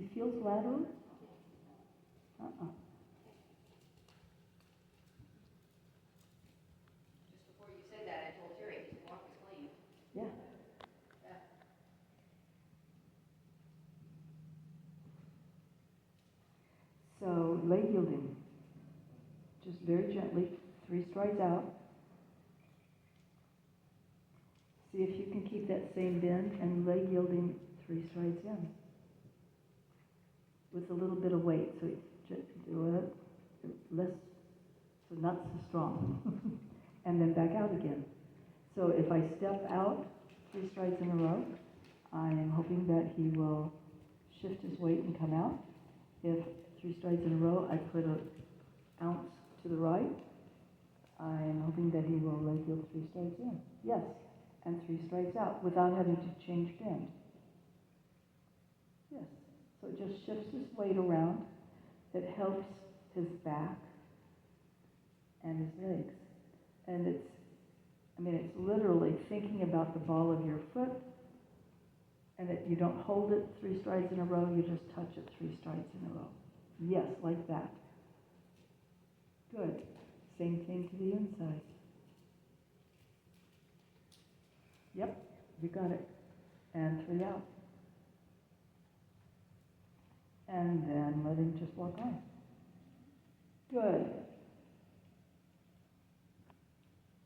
He feels lateral? Uh-uh. Just before you said that, I told Terry his walk is clean. Yeah. Yeah. So leg yielding. Just very gently, 3 strides out. See if you can keep that same bend and leg yielding 3 strides in. With a little bit of weight, so just do it less, so not so strong. And then back out again. So if I step out 3 strides in a row, I am hoping that he will shift his weight and come out. If 3 strides in a row, I put an ounce to the right, I am hoping that he will leg yield 3 strides in. Yes, and 3 strides out without having to change bend. Yes, so it just shifts his weight around. It helps his back and his legs. And it's literally thinking about the ball of your foot, and that you don't hold it 3 strides in a row, you just touch it 3 strides in a row. Yes, like that. Good. Same thing to the inside. Yep, you got it. And 3 out. And then let him just walk on. Good.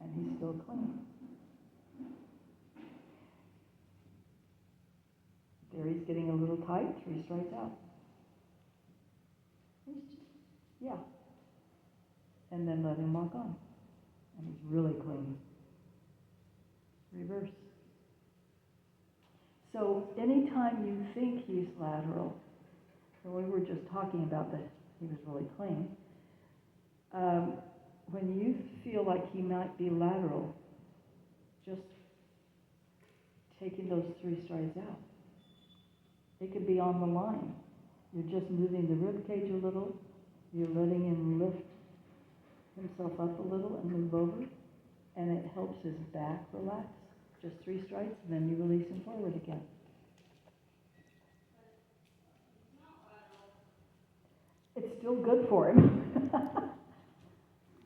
And he's still clean. There he's getting a little tight, 3 strides out. Yeah. And then let him walk on. And he's really clean. Reverse. So anytime you think he's lateral, and we were just talking about that he was really clean, when you feel like he might be lateral, just taking those 3 strides out. It could be on the line. You're just moving the rib cage a little. You're letting him lift himself up a little and move over. And it helps his back relax. Just 3 strides, and then you release him forward again. It's still good for him.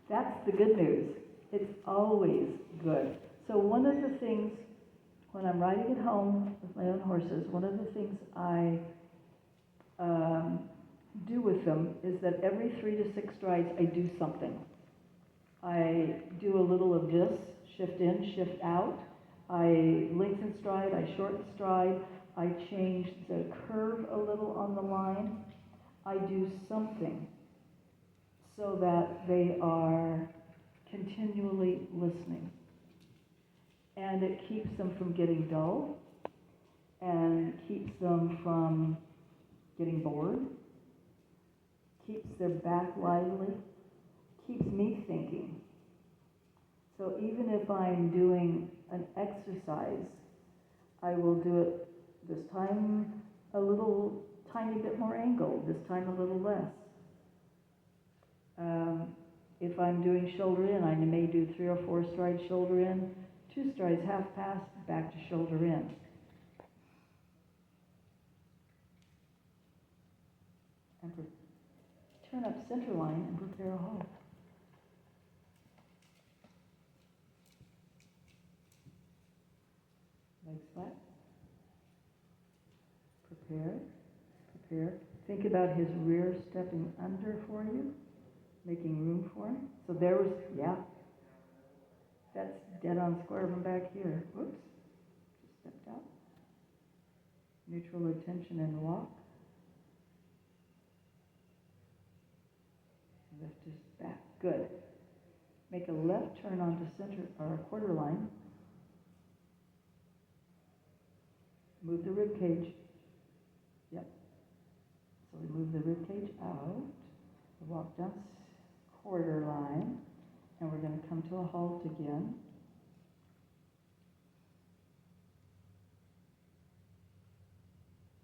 That's the good news. It's always good. So one of the things, when I'm riding at home with my own horses, one of the things I do with them is that every 3 to 6 strides I do something. I do a little of this, shift in, shift out. I lengthen stride, I shorten stride. I change the curve a little on the line. I do something so that they are continually listening. And it keeps them from getting dull and keeps them from getting bored, keeps their back lively, keeps me thinking. So even if I'm doing an exercise, I will do it this time a little tiny bit more angle, this time a little less. If I'm doing shoulder in, I may do 3 or 4 strides shoulder in, 2 strides half pass, back to shoulder in. And turn up center line and prepare a hold. Legs flat. Prepare. Think about his rear stepping under for you, making room for him. So there was, yeah, that's dead on square from back here. Whoops, just stepped out. Neutral attention and walk. Lift his back, good. Make a left turn onto center or quarter line. Move the rib cage. Yep. So we move the rib cage out. We walk down quarter line, and we're going to come to a halt again.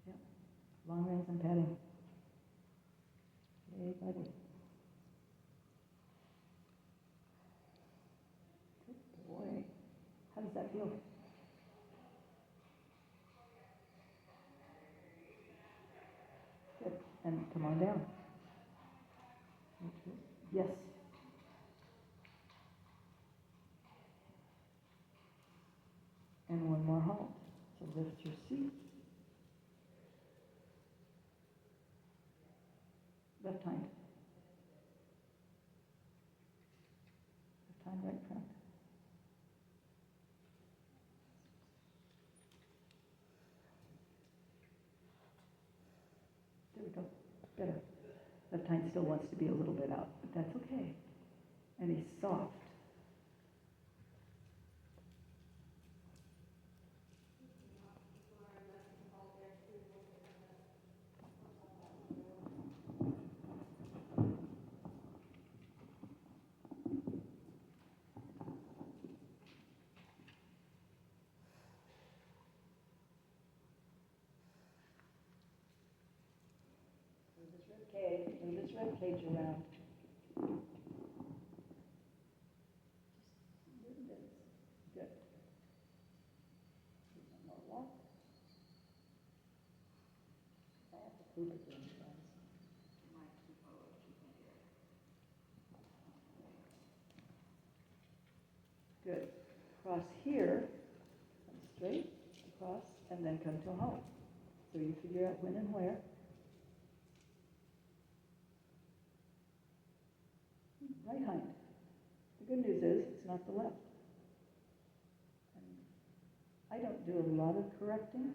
Yep. Long reins and padding. Hey, buddy. Good boy. How does that feel? and come on down. Yes. And one more halt. So lift your seat. Left hind. Left hind, right front. There we go. Better. Left hind still wants to be a little bit out, but that's okay. And he's soft. Move this rib cage around. Just a little bit. Good. One more walk. I have to poop again, guys. Good. Cross here, come straight, across, and then come to a halt. So you figure out when and where. Right hind. The good news is it's not the left. And I don't do a lot of correcting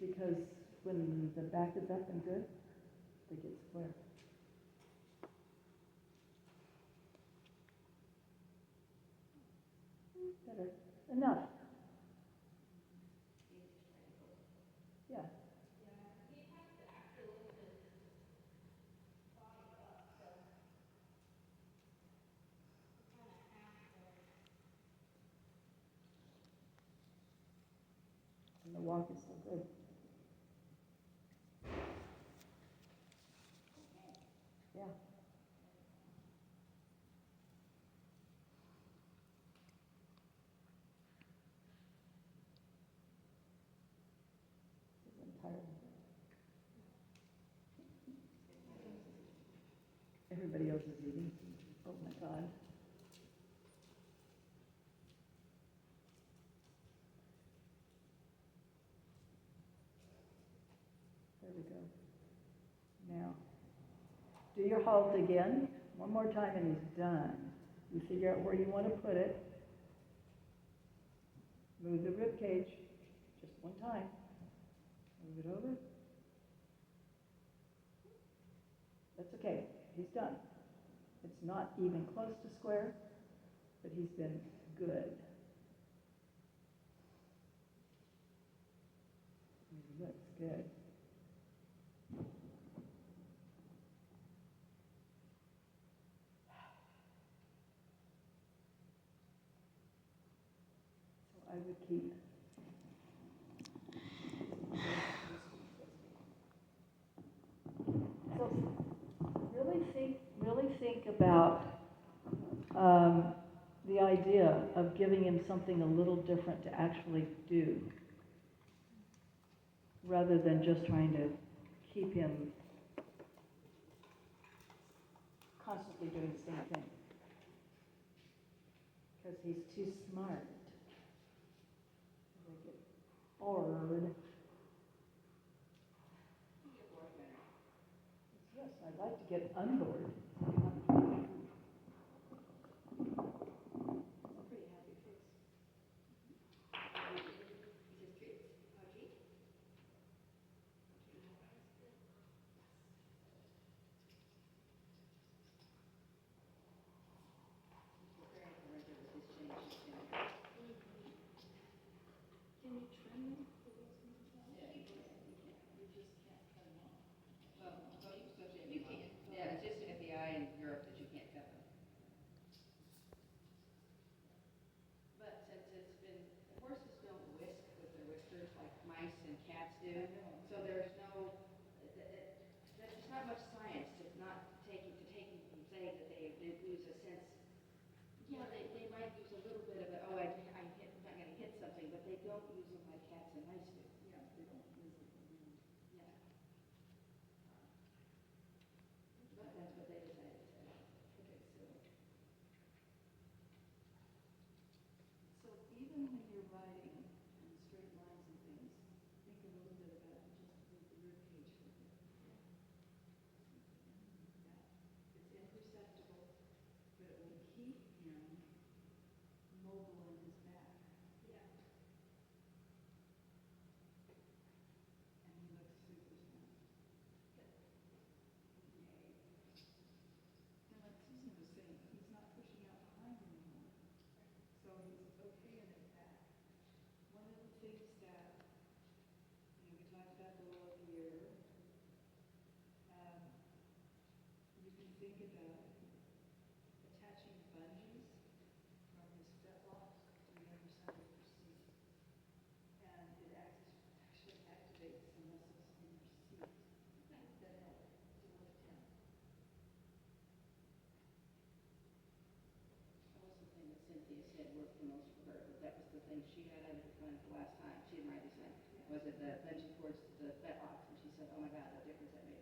because when the back is up and good, they get square. Better. Enough. Yeah. And the walk is so good. Yeah. It's entirely. Everybody else is eating. Oh my God. There we go. Now, do your halt again. One more time and he's done. You figure out where you want to put it. Move the rib cage. Just one time. Move it over. That's okay. He's done. It's not even close to square, but he's been good. He looks good. So I would keep. So really think about the idea of giving him something a little different to actually do, rather than just trying to keep him constantly doing the same thing. Because he's too smart. They get bored. Yes, I'd like to get unbored. You can, yeah, it's just at the eye in Europe that you can't cut them. But since it's been, horses don't whisk with their whiskers like mice and cats do, so there's no, there's just not much science to not taking, from saying that they lose a sense. Yeah, they might lose a little bit of it, oh, I'm not gonna hit something, but they don't use them like cats and mice do. Yeah, they don't use it. Yeah. think staff, we talked about the lower gear. You can think about attaching bungees from his fetlocks to the other side of your seat. And it actually activates the muscles in your seat that help to lift him. That was the thing that Cynthia said worked the most for her, but that was the thing she had under the front the last time, she didn't write this in, was it the bungee cords to the fetlocks, and she said, oh my God, what difference that made.